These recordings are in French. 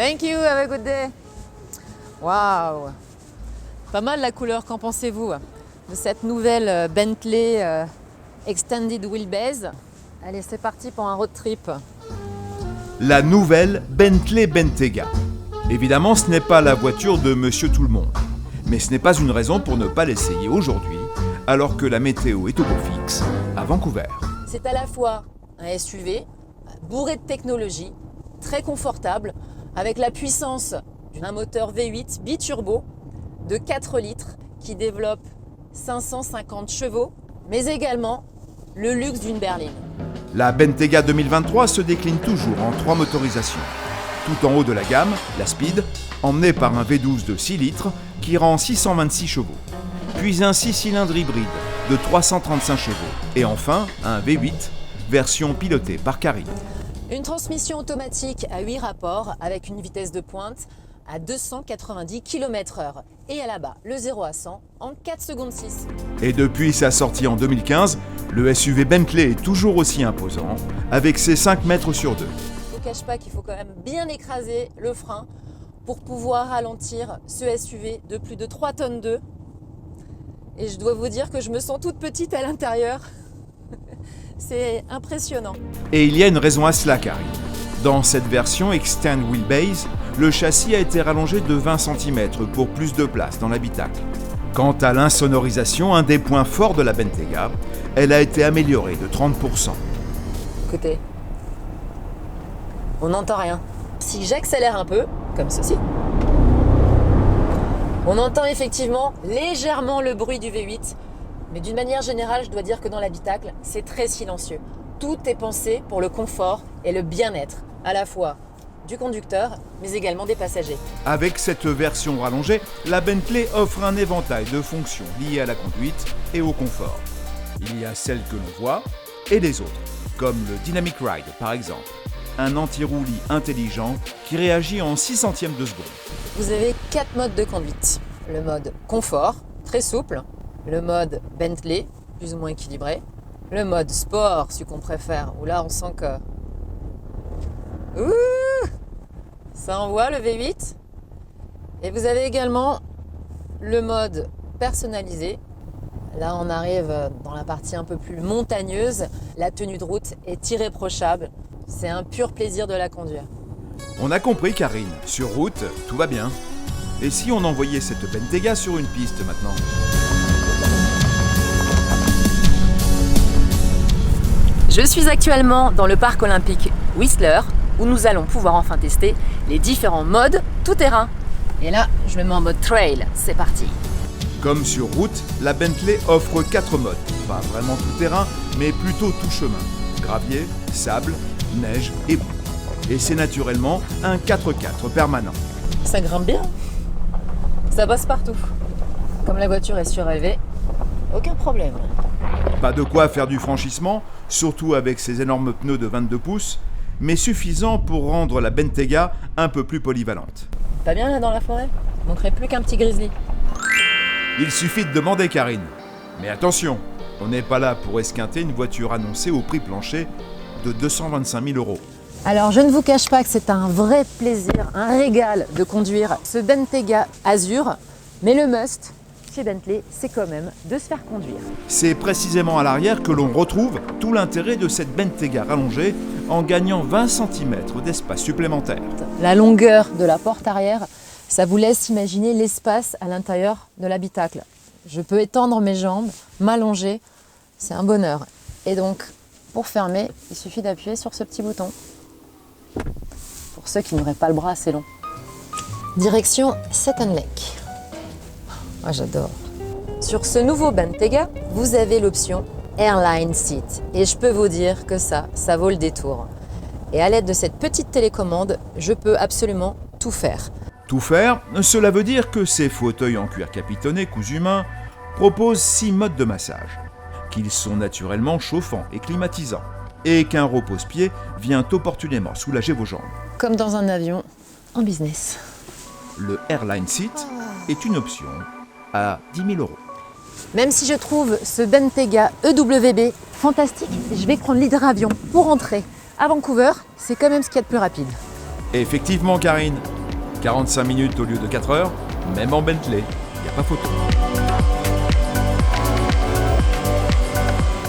Thank you, have a good day. Waouh, pas mal la couleur, qu'en pensez-vous de cette nouvelle Bentley Extended Wheelbase? Allez, c'est parti pour un road trip. La nouvelle Bentley Bentayga. Évidemment, ce n'est pas la voiture de Monsieur Tout-le-Monde. Mais ce n'est pas une raison pour ne pas l'essayer aujourd'hui, alors que la météo est au beau fixe à Vancouver. C'est à la fois un SUV bourré de technologie, très confortable, avec la puissance d'un moteur V8 biturbo de 4 litres qui développe 550 chevaux, mais également le luxe d'une berline. La Bentayga 2023 se décline toujours en 3 motorisations. Tout en haut de la gamme, la Speed, emmenée par un V12 de 6 litres qui rend 626 chevaux. Puis un 6 cylindres hybride de 335 chevaux. Et enfin, un V8, version pilotée par Karine. Une transmission automatique à 8 rapports avec une vitesse de pointe à 290 km/h. Et à la bas, le 0 à 100 en 4 secondes 6. Et depuis sa sortie en 2015, le SUV Bentley est toujours aussi imposant, avec ses 5 mètres sur 2. Je ne vous cache pas qu'il faut quand même bien écraser le frein pour pouvoir ralentir ce SUV de plus de 3 tonnes 2. Et je dois vous dire que je me sens toute petite à l'intérieur. C'est impressionnant. Et il y a une raison à cela, Karine. Dans cette version Extend Wheelbase, le châssis a été rallongé de 20 cm pour plus de place dans l'habitacle. Quant à l'insonorisation, un des points forts de la Bentayga, elle a été améliorée de 30%. Écoutez, on n'entend rien. Si j'accélère un peu, comme ceci, on entend effectivement légèrement le bruit du V8, mais d'une manière générale, je dois dire que dans l'habitacle, c'est très silencieux. Tout est pensé pour le confort et le bien-être, à la fois du conducteur, mais également des passagers. Avec cette version rallongée, la Bentley offre un éventail de fonctions liées à la conduite et au confort. Il y a celles que l'on voit et les autres, comme le Dynamic Ride par exemple, un anti-roulis intelligent qui réagit en 6 centièmes de seconde. Vous avez 4 modes de conduite. Le mode confort, très souple. Le mode Bentley, plus ou moins équilibré. Le mode sport, celui qu'on préfère, où là on sent que... Ouh, ça envoie le V8. Et vous avez également le mode personnalisé. Là on arrive dans la partie un peu plus montagneuse. La tenue de route est irréprochable. C'est un pur plaisir de la conduire. On a compris, Karine, sur route, tout va bien. Et si on envoyait cette Bentayga sur une piste maintenant ? Je suis actuellement dans le parc olympique Whistler, où nous allons pouvoir enfin tester les différents modes tout-terrain. Et là, je me mets en mode trail, c'est parti. Comme sur route, la Bentley offre 4 modes. Pas vraiment tout-terrain, mais plutôt tout-chemin. Gravier, sable, neige et boue. Et c'est naturellement un 4x4 permanent. Ça grimpe bien. Ça passe partout. Comme la voiture est surélevée, aucun problème. Pas de quoi faire du franchissement, surtout avec ses énormes pneus de 22 pouces, mais suffisant pour rendre la Bentayga un peu plus polyvalente. Pas bien là dans la forêt ? Il manquerait plus qu'un petit grizzly. Il suffit de demander, Karine. Mais attention, on n'est pas là pour esquinter une voiture annoncée au prix plancher de 225 000 €. Alors je ne vous cache pas que c'est un vrai plaisir, un régal de conduire ce Bentayga Azur, mais le must chez Bentley, c'est quand même de se faire conduire. C'est précisément à l'arrière que l'on retrouve tout l'intérêt de cette Bentayga rallongée en gagnant 20 cm d'espace supplémentaire. La longueur de la porte arrière, ça vous laisse imaginer l'espace à l'intérieur de l'habitacle. Je peux étendre mes jambes, m'allonger, c'est un bonheur. Et donc, pour fermer, il suffit d'appuyer sur ce petit bouton. Pour ceux qui n'auraient pas le bras assez long. Direction Seton Lake. Ah, j'adore. Sur ce nouveau Bentayga, vous avez l'option Airline Seat. Et je peux vous dire que ça vaut le détour. Et à l'aide de cette petite télécommande, je peux absolument tout faire. Tout faire, cela veut dire que ces fauteuils en cuir capitonné cousu main proposent 6 modes de massage, qu'ils sont naturellement chauffants et climatisants, et qu'un repose-pied vient opportunément soulager vos jambes. Comme dans un avion en business. Le Airline Seat est une option à 10 000 €. Même si je trouve ce Bentayga EWB fantastique, je vais prendre l'hydravion pour rentrer à Vancouver. C'est quand même ce qu'il y a de plus rapide. Effectivement, Karine, 45 minutes au lieu de 4 heures, même en Bentley, il n'y a pas photo.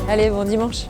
Allez, bon dimanche.